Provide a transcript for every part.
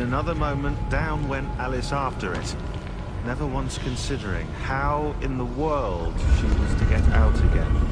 another moment, down went Alice after it, never once considering how in the world she was to get out again.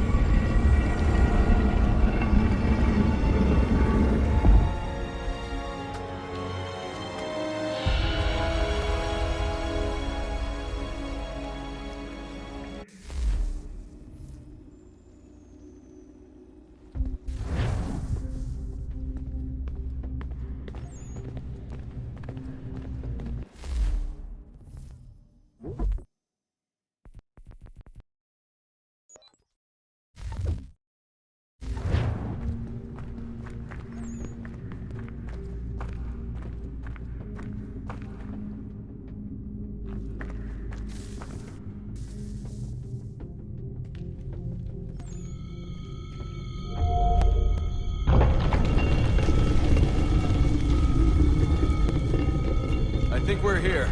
I think we're here.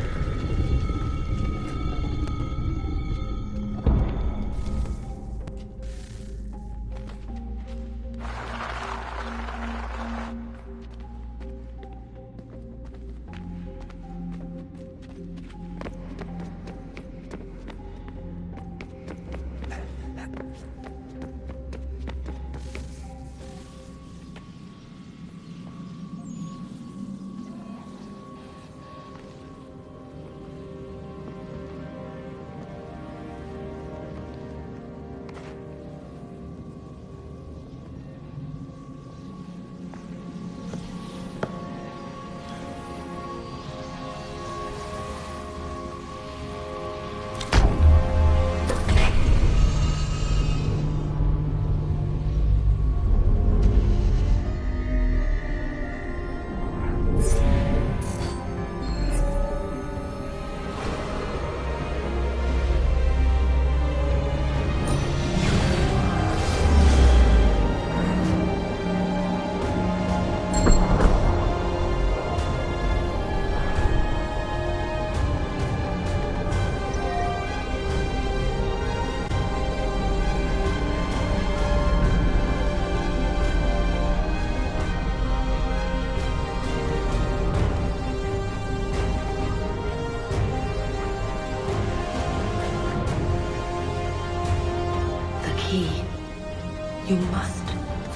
You must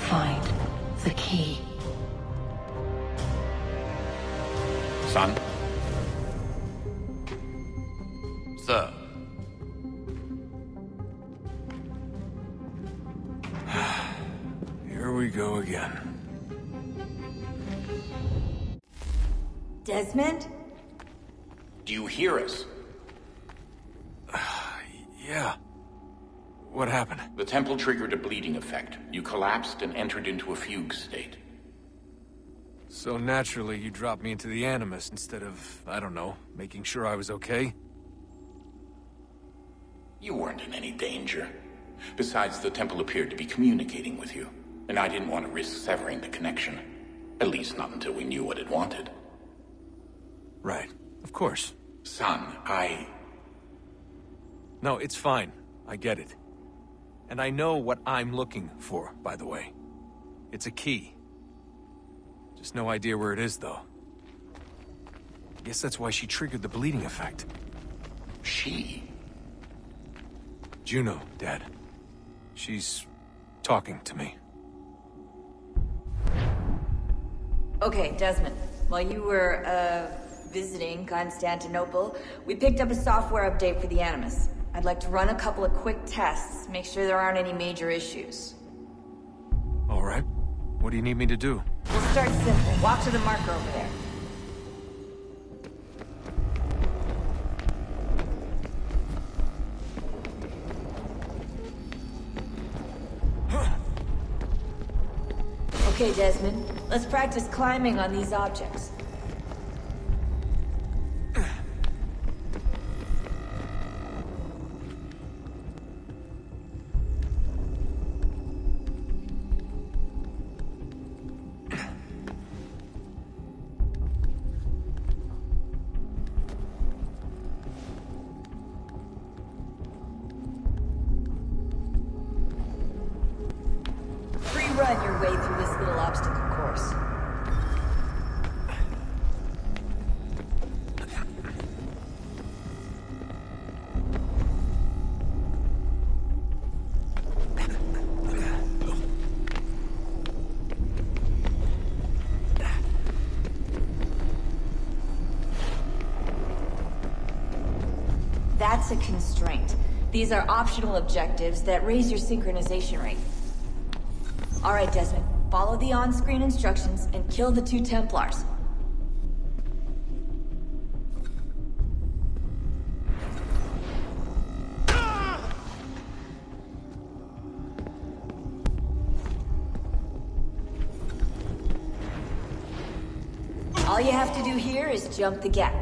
find the key. Son? Sir? Here we go again. Desmond? Do you hear us? Yeah. What happened? The temple triggered a bleeding effect. You collapsed and entered into a fugue state. So naturally, you dropped me into the Animus instead of, I don't know, making sure I was okay? You weren't in any danger. Besides, the temple appeared to be communicating with you, and I didn't want to risk severing the connection. At least not until we knew what it wanted. Right. Of course. Son, No, it's fine. I get it. And I know what I'm looking for, by the way. It's a key. Just no idea where it is, though. I guess that's why she triggered the bleeding effect. She? Juno, Dad. She's talking to me. Okay, Desmond. While you were, visiting Constantinople, we picked up a software update for the Animus. I'd like to run a couple of quick tests, make sure there aren't any major issues. All right. What do you need me to do? We'll start simple. Walk to the marker over there. Okay, Desmond. Let's practice climbing on these objects. Run your way through this little obstacle course. That's a constraint. These are optional objectives that raise your synchronization rate. Alright, Desmond. Follow the on-screen instructions and kill the 2 Templars. All you have to do here is jump the gap.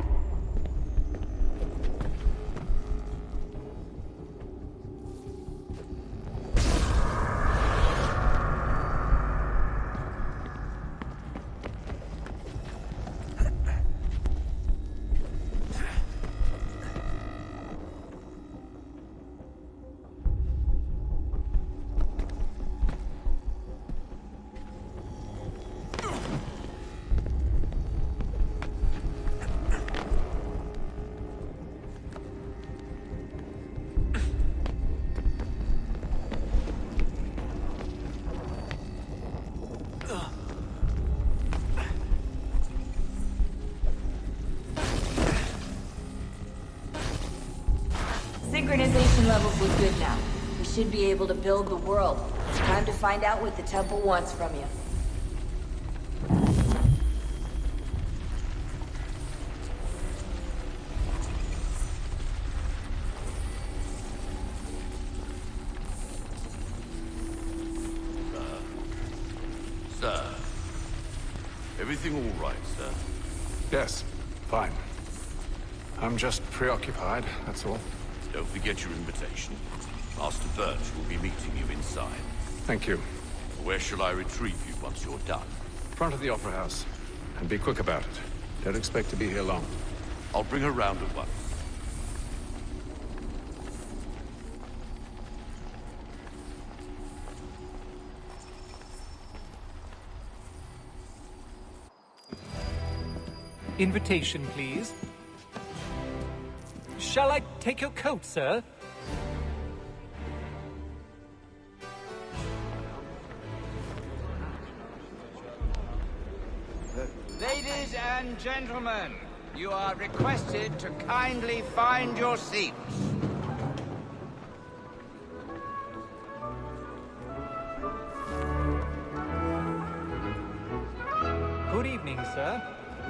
Synchronization levels look good now. We should be able to build the world. It's time to find out what the temple wants from you. Sir. Everything all right, sir? Yes, fine. I'm just preoccupied, that's all. Don't forget your invitation. Master Birch will be meeting you inside. Thank you. Where shall I retrieve you once you're done? Front of the Opera House. And be quick about it. Don't expect to be here long. I'll bring her round at once. Invitation, please. Shall I take your coat, sir? Ladies and gentlemen, you are requested to kindly find your seats. Good evening, sir.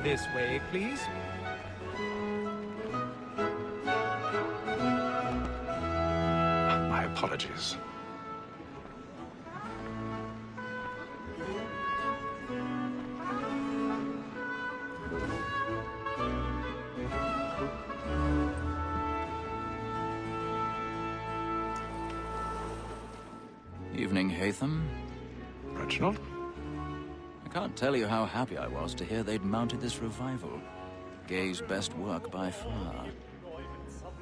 This way, please. My apologies. Evening, Haytham. Reginald? I can't tell you how happy I was to hear they'd mounted this revival. Gay's best work by far.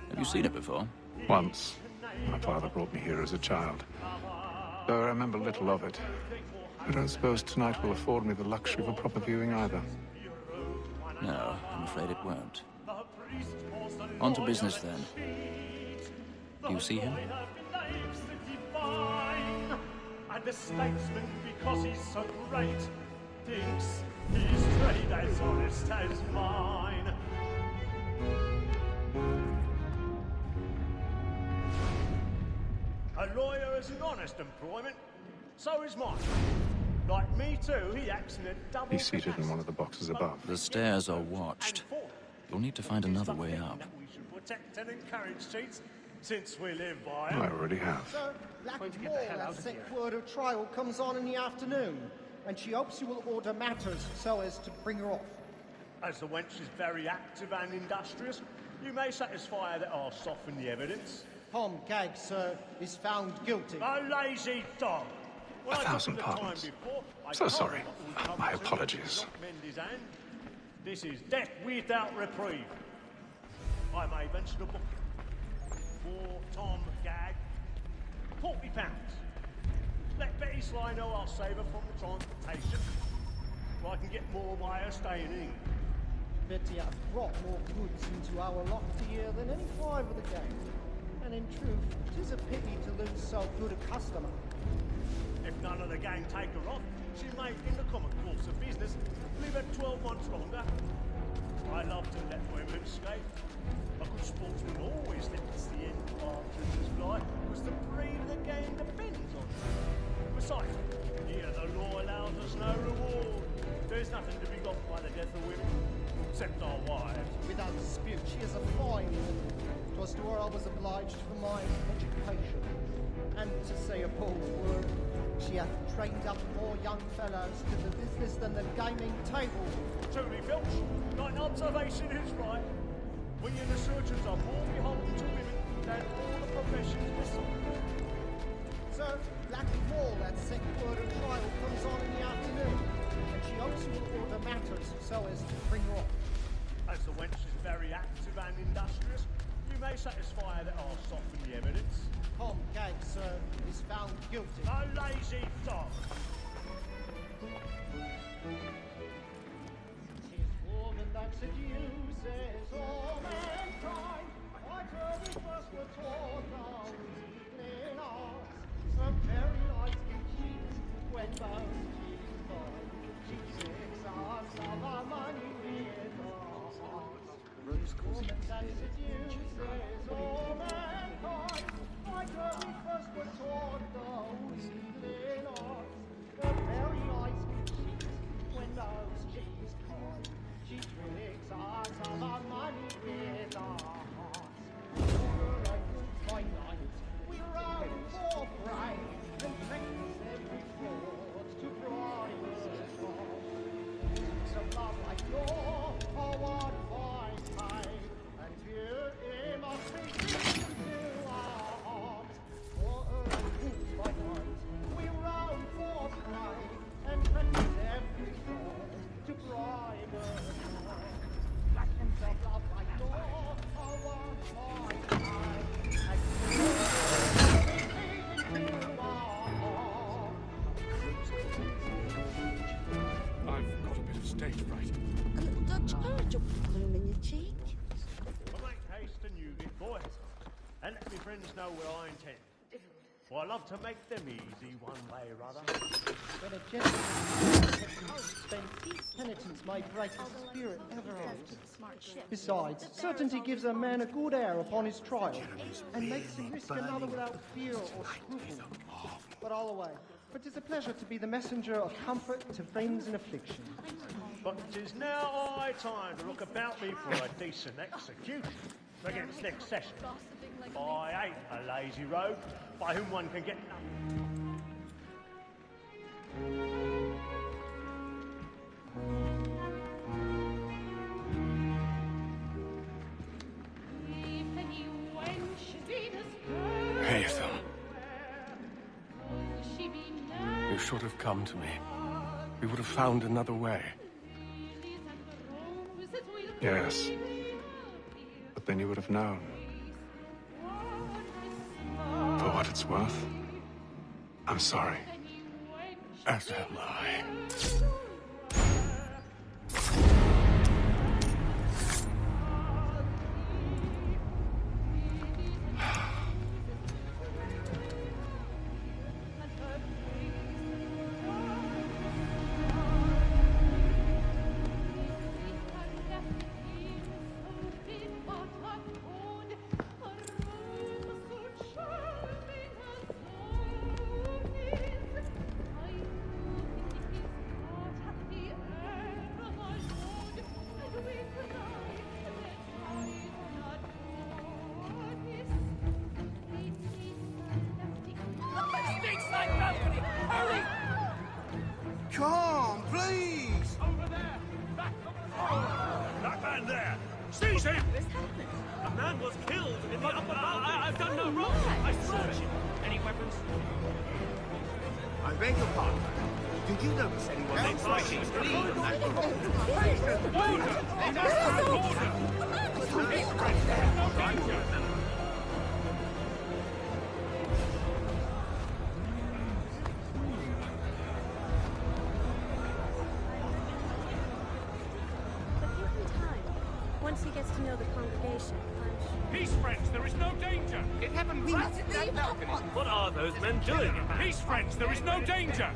Have you seen it before? Once. My father brought me here as a child. Though I remember little of it. I don't suppose tonight will afford me the luxury of a proper viewing either. No, I'm afraid it won't. On to business, then. Do you see him? And the statesman, because he's so great, thinks his trade as honest as mine. A lawyer is an honest employment, so is mine. Like me too, he acts in a double He's seated in one of the boxes above. The stairs are watched. You'll need to find another way up. We should protect and encourage cheats, since we live by I already have. Sir, Blackmore, that sick word of trial comes on in the afternoon, and she hopes you will order matters so as to bring her off. As the wench is very active and industrious, you may satisfy her that I'll soften the evidence. Tom Gagg, sir, is found guilty. A lazy dog! When I took 1,000 him the time pardons. before, I So told sorry. him what would come My to him if he apologies. did not mend his hand. This is death without reprieve. I may venture to book it. For Tom Gagg, £40. Let Betty Sly know I'll save her from the transportation, so I can get more by her staying in. Betty hath brought more goods into our lot a year than any 5 of the gang. And in truth, 'tis a pity to lose so good a customer. If none of the gang take her on, she may, in the common course of business, live her 12 months longer. I love to let women escape. A good sportsman always lets wives. Without dispute, she is a fine woman. 'Twas to her I was obliged for my education. And to say a bold word, she hath trained up more young fellows to the business than the gaming table. Truly, Filch, thine observation is right. We in the surgeons are more beholden to women than all the professions besides. Sir, Black Wall, that second word of trial, comes on in the afternoon, and she hopes you will order matters so as to bring her off. As the wench is very active and industrious, you may satisfy that I'll soften the evidence. Tom Gag, sir, is found guilty. A lazy dog! Tis woman that seduces all mankind. I tell we first were taught our weakling arts. Some very nice can cheat when both cheats find. She tricks us of our money with our hearts. Woman that seduces all mankind. I tell we first were taught our weakling arts. The very nice can cheat when those cheats find. She tricks us of our money with our hearts. By night, we roam for prey and practice every fraud to bribe us all. So love like law, or what vice pay, and beauty must be given to our hearts. For by night, we roam for prey and practice every fraud to bribe us all. So love like law, or what vice pay, and I've got a bit of stage fright. A little Dutch urge bloom in your cheek. Well, make haste and you get boys, and let me friends know what I intend. For I love to make them easy one way or other. When a gentleman spent penitence may break his spirit ever after. Besides, certainty gives a man a good air upon his trial, and makes him risk another without fear or scruple. But all away, for 'tis a pleasure to be the messenger of comfort to friends in affliction. But 'tis now high time to look about me for a decent execution against next session. I ain't a lazy rogue by whom one can get nothing. Hey, Ethel. You should have come to me. We would have found another way. Yes. But then you would have known. For what it's worth, I'm sorry. As am I. Come, please! Over there! Back up! That man there! Seize him! A man was killed in the upper mountain. I've done no wrong. I swear it. Any weapons? I beg your pardon. Did you notice anyone else fighting flee from that Once he gets to know the congregation, I'm sure. Peace, friends, there is no danger! It happened right in that balcony! What are those men doing? Peace, friends, there is no danger!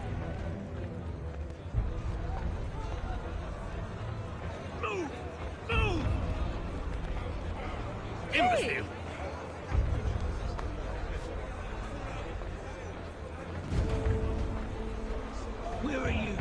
Move! Move! Imbecile! Where are you going?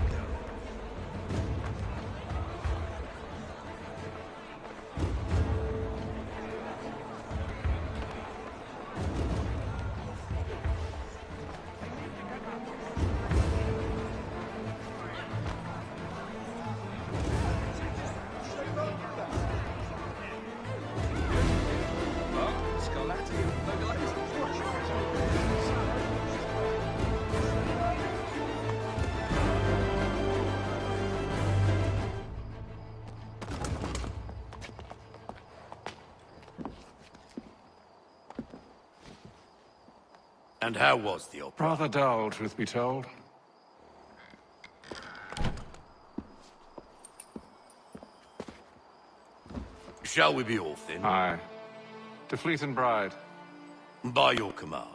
And how was the opera? Rather dull, truth be told. Shall we be off then? Aye. To Fleet and Bride. By your command.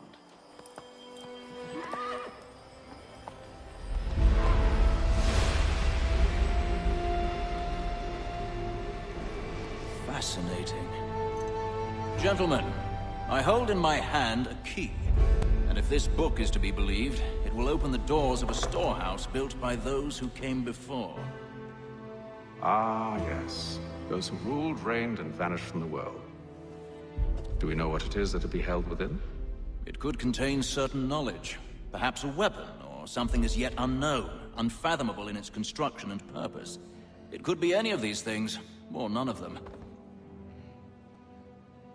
Fascinating. Gentlemen, I hold in my hand a key. And if this book is to be believed, it will open the doors of a storehouse built by those who came before. Ah, yes. Those who ruled, reigned, and vanished from the world. Do we know what it is that will be held within? It could contain certain knowledge. Perhaps a weapon, or something as yet unknown, unfathomable in its construction and purpose. It could be any of these things, or none of them.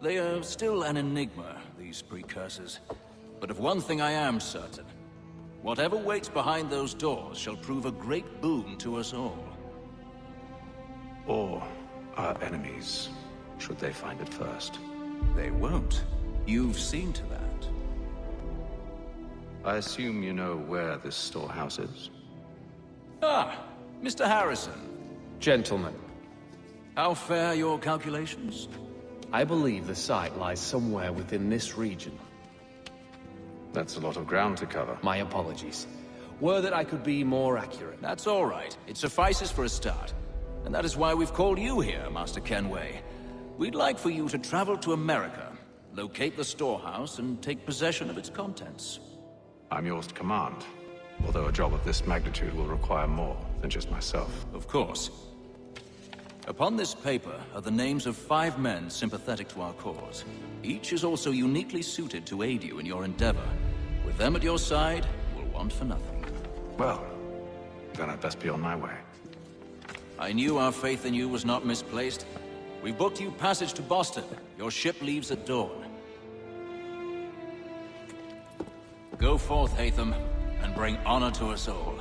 They are still an enigma, these precursors. But of one thing I am certain. Whatever waits behind those doors shall prove a great boon to us all. Or our enemies, should they find it first. They won't. You've seen to that. I assume you know where this storehouse is? Ah, Mr. Harrison. Gentlemen. How fare your calculations? I believe the site lies somewhere within this region. That's a lot of ground to cover. My apologies. Were that I could be more accurate. That's all right. It suffices for a start. And that is why we've called you here, Master Kenway. We'd like for you to travel to America, locate the storehouse, and take possession of its contents. I'm yours to command. Although a job of this magnitude will require more than just myself. Of course. Upon this paper are the names of 5 men sympathetic to our cause. Each is also uniquely suited to aid you in your endeavor. With them at your side, you will want for nothing. Well, then I'd best be on my way. I knew our faith in you was not misplaced. We've booked you passage to Boston. Your ship leaves at dawn. Go forth, Hatham, and bring honor to us all.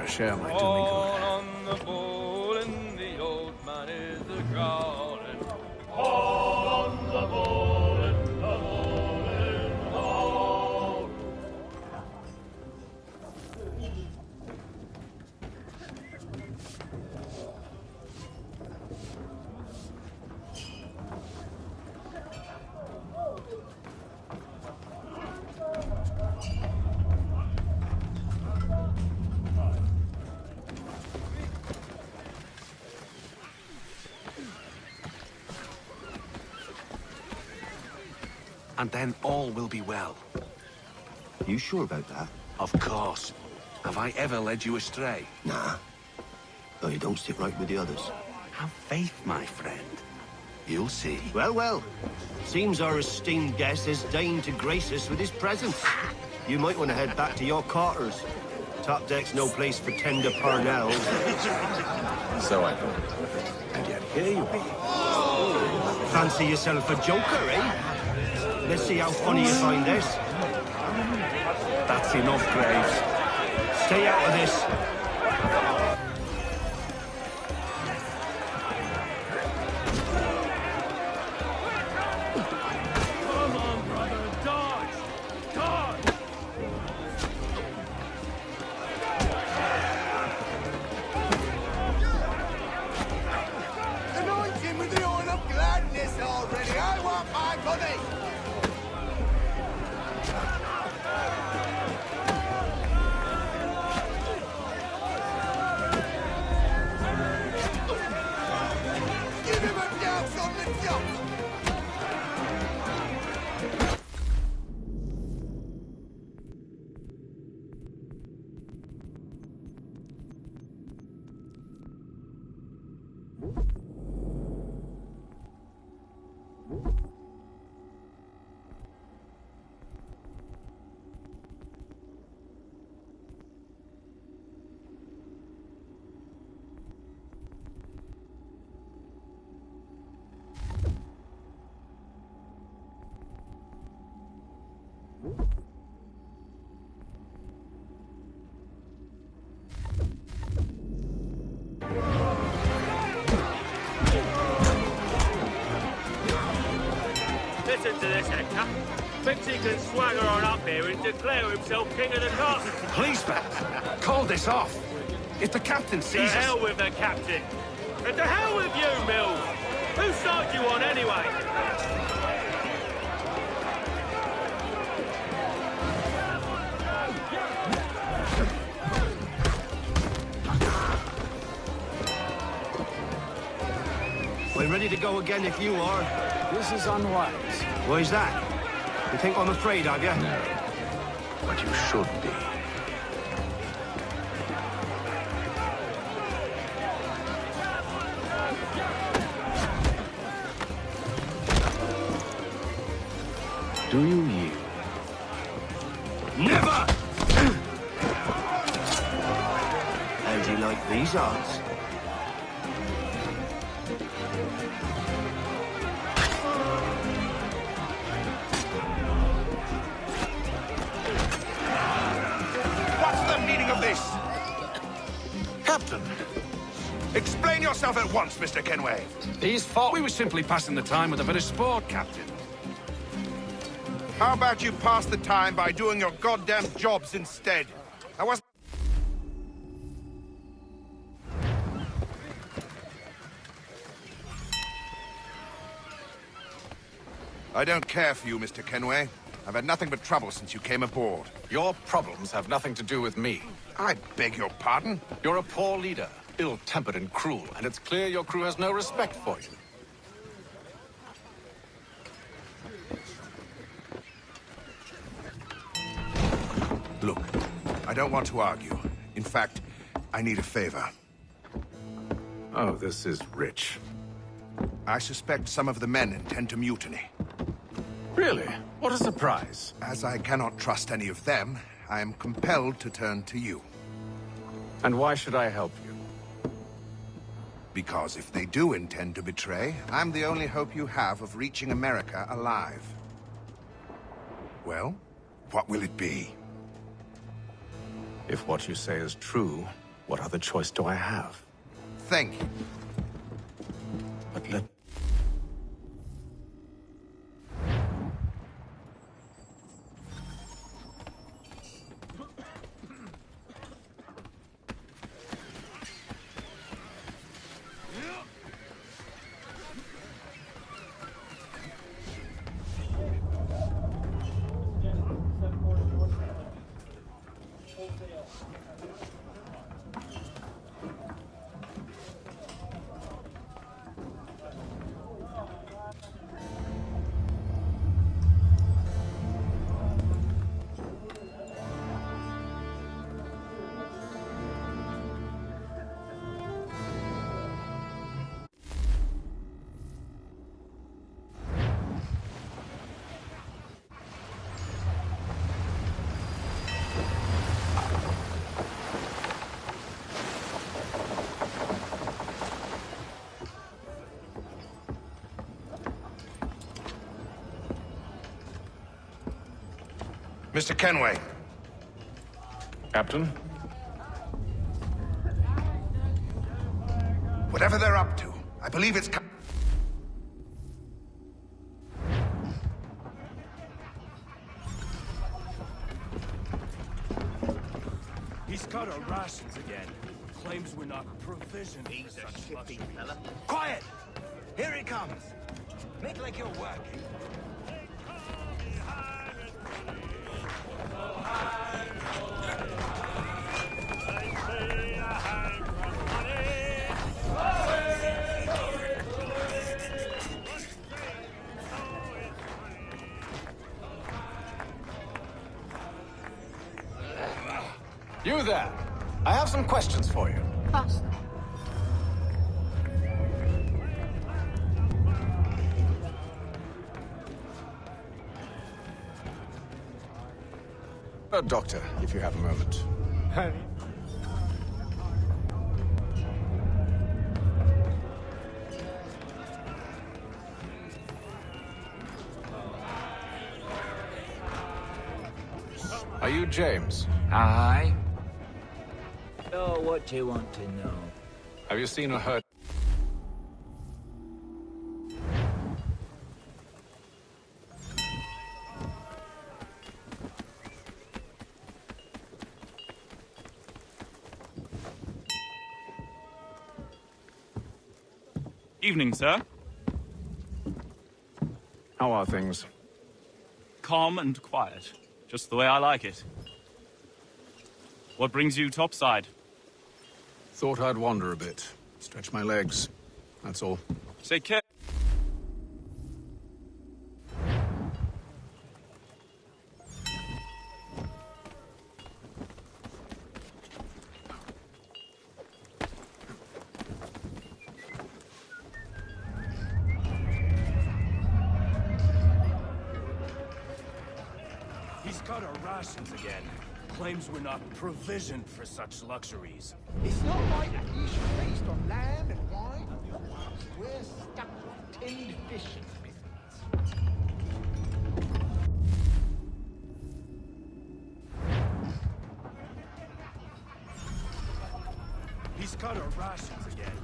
Share my doing good. On the bowl and the old man is a-growling. On the bowl and the bowl and the bowl. And then all will be well. You sure about that? Of course. Have I ever led you astray? Nah. Though you don't sit right with the others. Have faith, my friend. You'll see. Well, well. Seems our esteemed guest has deigned to grace us with his presence. You might want to head back to your quarters. Top deck's no place for tender parnells. So I thought. And yet here you be. Fancy yourself a joker, eh? Let's see how funny you find this. That's enough, Graves. Stay out of this. Come on, brother, dodge! Dodge! Anointing with the oil of gladness already. I want my money! Thinks he can swagger on up here and declare himself king of the castle. Please, man, call this off. If the captain To sees hell us... with the captain. And to hell with you, Mills. Whose side you on, anyway? We're ready to go again if you are. This is unwise. Why's that? You think I'm afraid of you? No. But you should be. Do you yield? Never! How do you like these odds? What's the meaning of this? Captain! Explain yourself at once, Mr. Kenway. He's fault. We were simply passing the time with a bit of sport, Captain. How about you pass the time by doing your goddamn jobs instead? I don't care for you, Mr. Kenway. I've had nothing but trouble since you came aboard. Your problems have nothing to do with me. I beg your pardon? You're a poor leader, ill-tempered and cruel, and it's clear your crew has no respect for you. Look, I don't want to argue. In fact, I need a favor. Oh, this is rich. I suspect some of the men intend to mutiny. Really? What a surprise. As I cannot trust any of them, I am compelled to turn to you. And why should I help you? Because if they do intend to betray, I'm the only hope you have of reaching America alive. Well, what will it be? If what you say is true, what other choice do I have? Thank you. But let... Mr. Kenway. Captain? Whatever they're up to, I believe it's... He's cut our rations again. Claims we're not provisioned. He's a shifty fella. Quiet! Here he comes. Make like you're working. You there. I have some questions for you. Pass. Doctor, if you have a moment. Hey. Are you James? Aye. Oh, what do you want to know? Have you seen or heard? Evening, sir. How are things? Calm and quiet. Just the way I like it. What brings you topside? Thought I'd wander a bit. Stretch my legs. That's all. Take care. He's cut our rations again. Claims we're not provisioned for such luxuries. It's not like a dish feast on lamb and wine. We're stuck with tinned fish and biscuits. He's cut our rations again.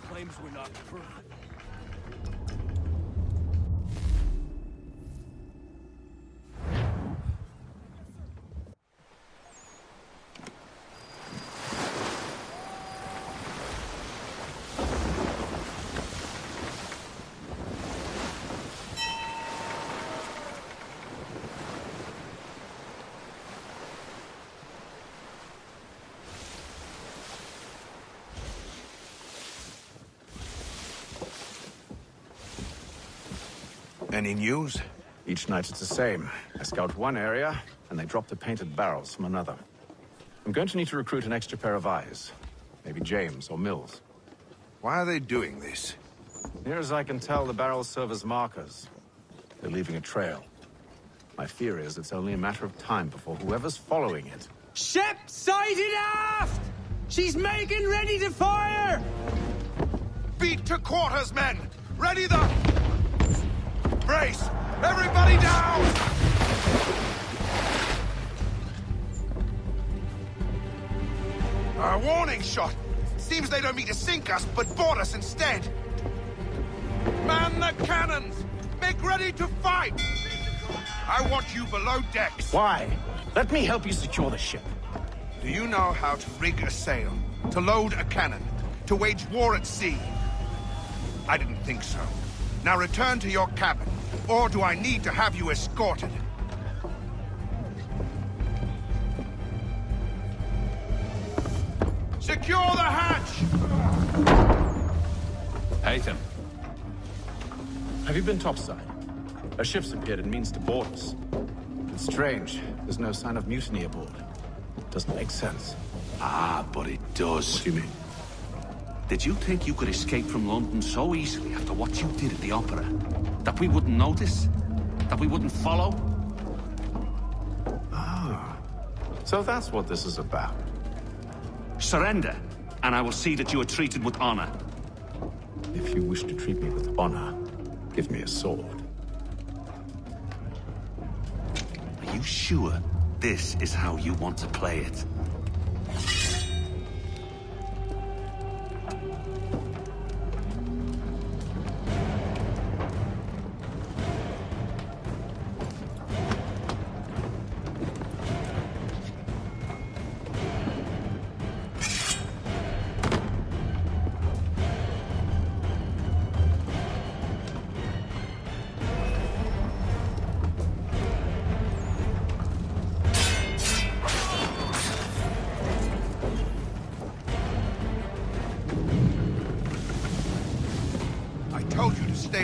Claims we're not provisioned. Any news? Each night it's the same. I scout one area, and they drop the painted barrels from another. I'm going to need to recruit an extra pair of eyes. Maybe James or Mills. Why are they doing this? Near as I can tell, the barrels serve as markers. They're leaving a trail. My fear is it's only a matter of time before whoever's following it... Ship sighted aft! She's making ready to fire! Beat to quarters, men! Ready the... Brace! Everybody down! A warning shot! Seems they don't mean to sink us, but board us instead! Man the cannons! Make ready to fight! I want you below decks! Why? Let me help you secure the ship. Do you know how to rig a sail? To load a cannon? To wage war at sea? I didn't think so. Now return to your cabin, or do I need to have you escorted? Secure the hatch! Haytham. Have you been topside? A ship's appeared and means to board us. It's strange. There's no sign of mutiny aboard. Doesn't make sense. Ah, but it does. What do you mean? Did you think you could escape from London so easily after what you did at the opera? That we wouldn't notice? That we wouldn't follow? Ah. So that's what this is about. Surrender, and I will see that you are treated with honor. If you wish to treat me with honor, give me a sword. Are you sure this is how you want to play it?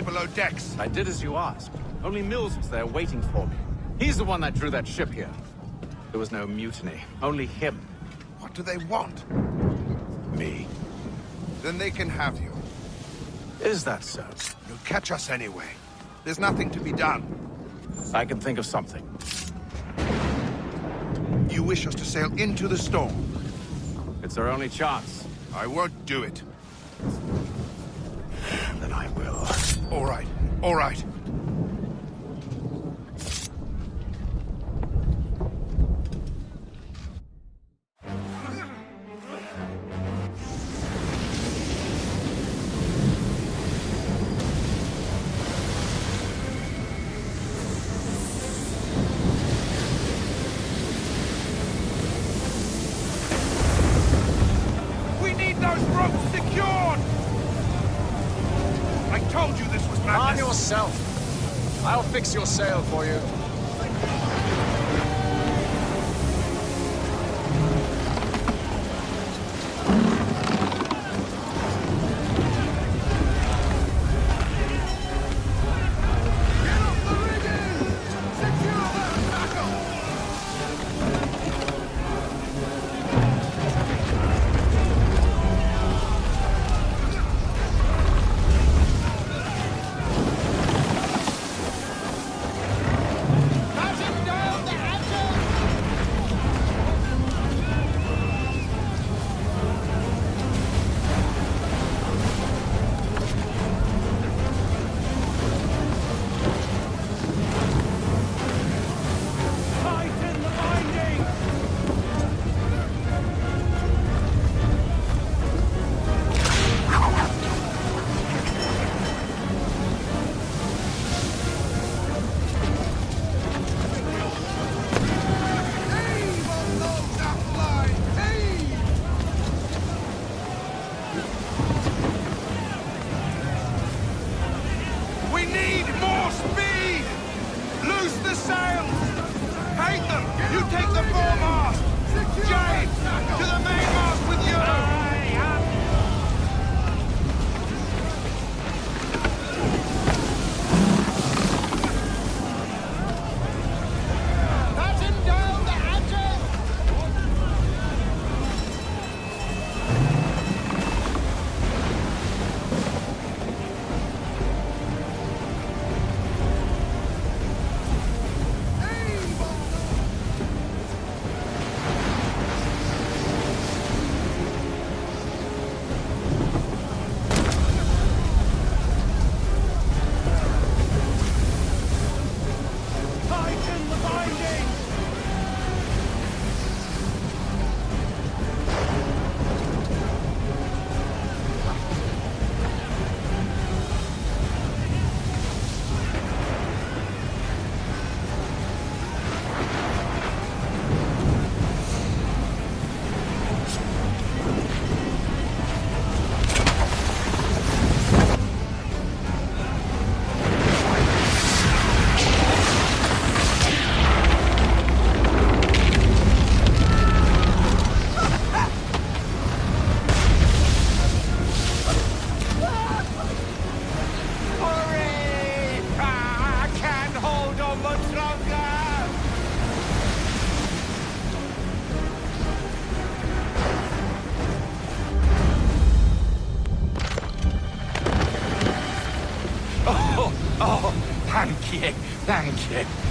Below decks. I did as you asked. Only Mills was there waiting for me. He's the one that drew that ship here. There was no mutiny. Only him. What do they want? Me. Then they can have you. Is that so? You'll catch us anyway. There's nothing to be done. I can think of something. You wish us to sail into the storm? It's our only chance. I won't do it. Then I will. All right. All right. We need those ropes secured! told you this was madness! Calm yourself. I'll fix your sail for you. Thank you.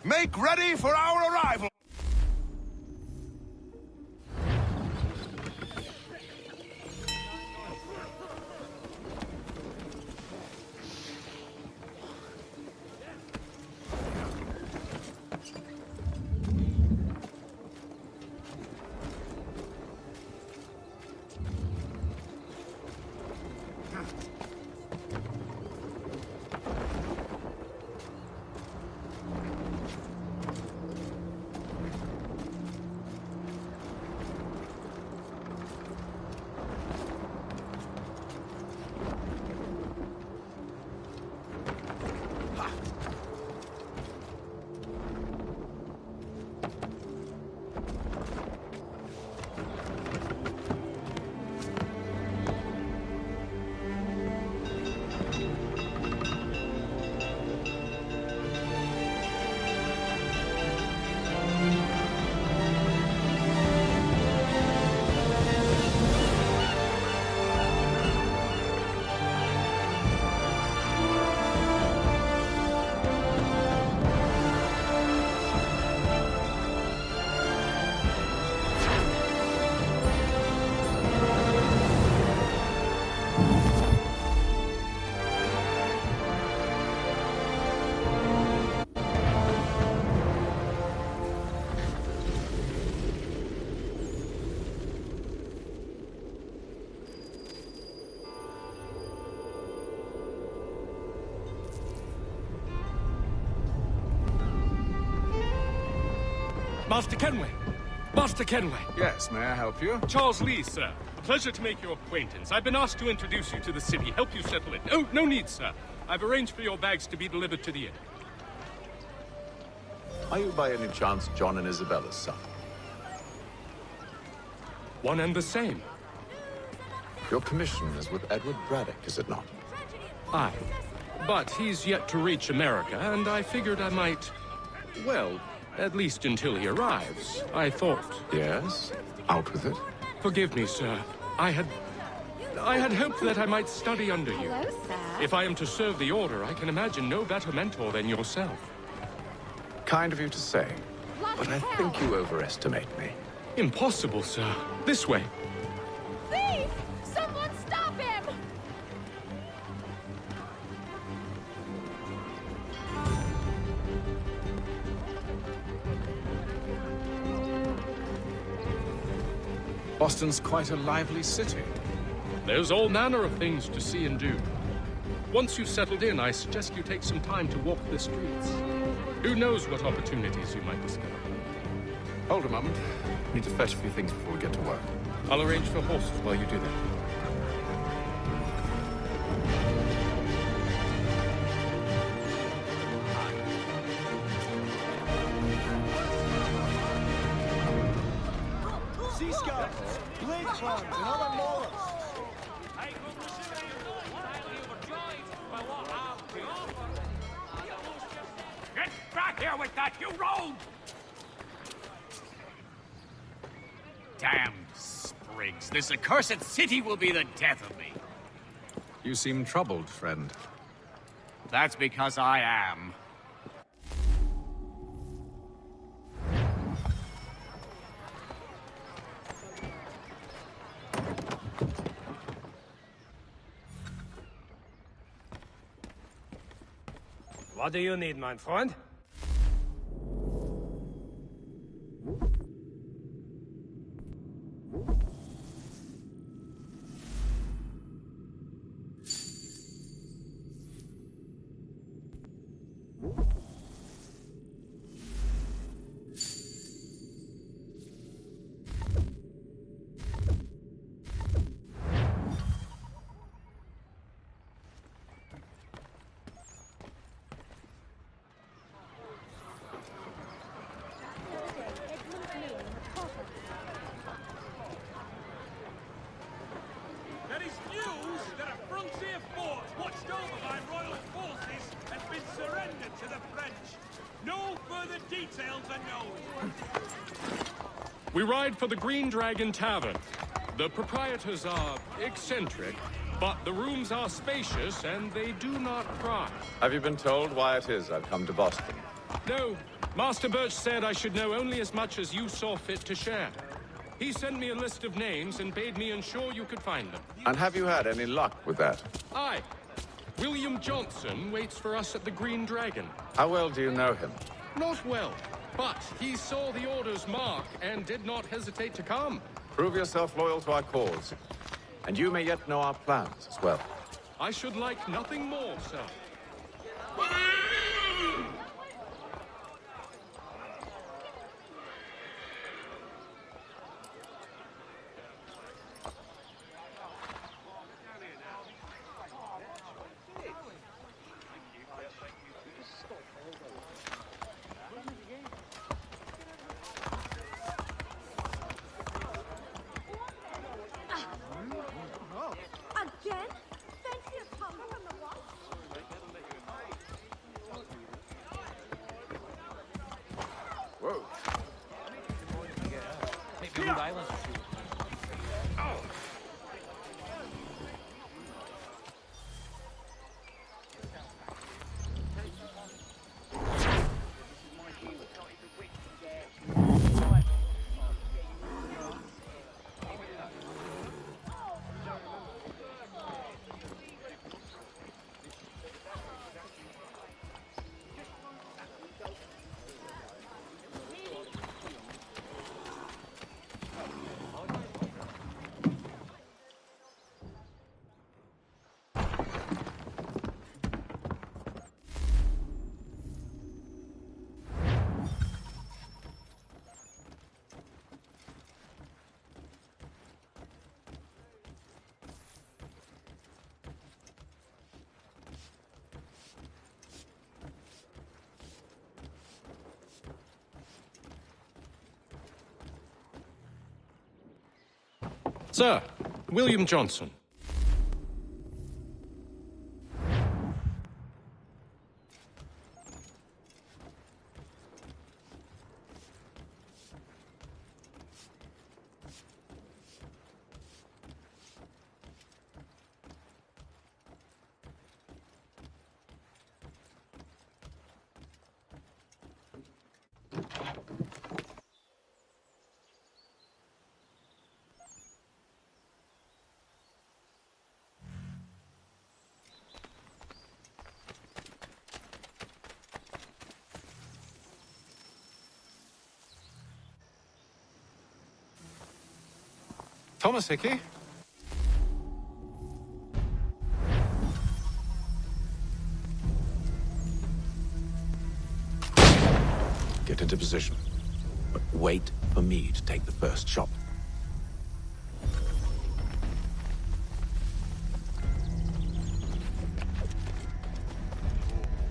Make ready for our arrival! Master Kenway! Master Kenway! Yes, may I help you? Charles Lee, sir. A pleasure to make your acquaintance. I've been asked to introduce you to the city, help you settle in. Oh, no need, sir. I've arranged for your bags to be delivered to the inn. Are you by any chance John and Isabella's son? One and the same. Your commission is with Edward Braddock, is it not? Aye. But he's yet to reach America, and I figured I might... Well, at least until he arrives, I thought. Yes? Out with it? Forgive me, sir. I had hoped that I might study under you. Hello, sir. If I am to serve the Order, I can imagine no better mentor than yourself. Kind of you to say, but I think you overestimate me. Impossible, sir. This way. Thief! Someone stop him! Boston's quite a lively city. There's all manner of things to see and do. Once you've settled in, I suggest you take some time to walk the streets. Who knows what opportunities you might discover. Hold a moment. Need to fetch a few things before we get to work. I'll arrange for horses while you do that. Sea scouts, blade farms, and other mollusks. Get back here with that, you rogue! Damned sprigs. This accursed city will be the death of me. You seem troubled, friend. That's because I am. What do you need, my friend? There is news that a frontier fort watched over by royal forces has been surrendered to the French. No further details are known. We ride for the Green Dragon Tavern. The proprietors are eccentric, but the rooms are spacious and they do not cry. Have you been told why it is I've come to Boston? No, Master Birch said I should know only as much as you saw fit to share. He sent me a list of names and bade me ensure you could find them. And have you had any luck with that? Aye. William Johnson waits for us at the Green Dragon. How well do you know him? Not well, but he saw the Order's mark and did not hesitate to come. Prove yourself loyal to our cause. And you may yet know our plans as well. I should like nothing more, sir. Again? Fancy a tumble from the watch? Whoa. Sir, William Johnson. Thomas Hickey? Get into position. But wait for me to take the first shot.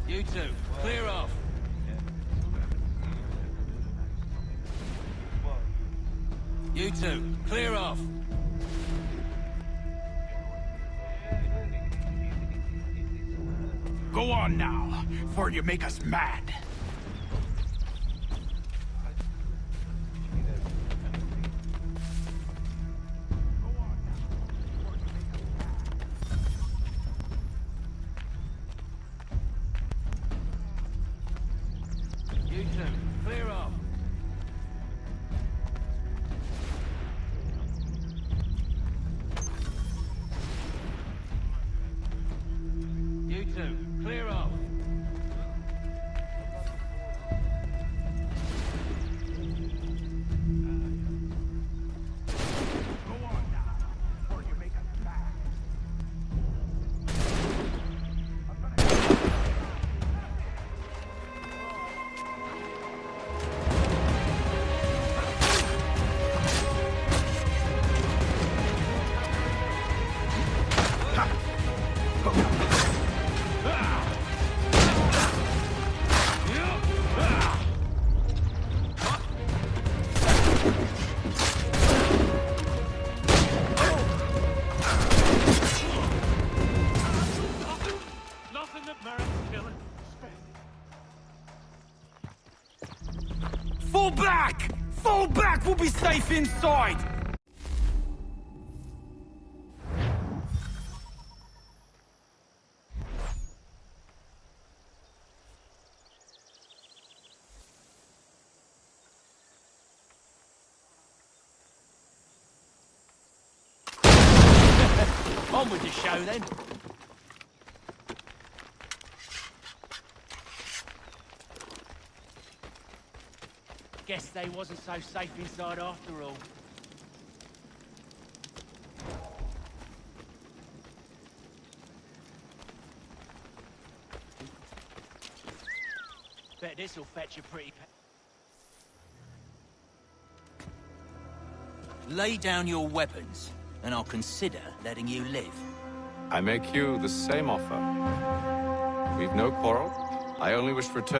You two, clear off. You two, clear off. Go on now, before you make us mad. You two, clear off. You two, clear off. Nothing that merits killing. Fall back! Fall back! We'll be safe inside! On with the show then. Guess they wasn't so safe inside after all. Bet this'll fetch a pretty Lay down your weapons, and I'll consider letting you live. I make you the same offer. We've no quarrel. I only wish to return.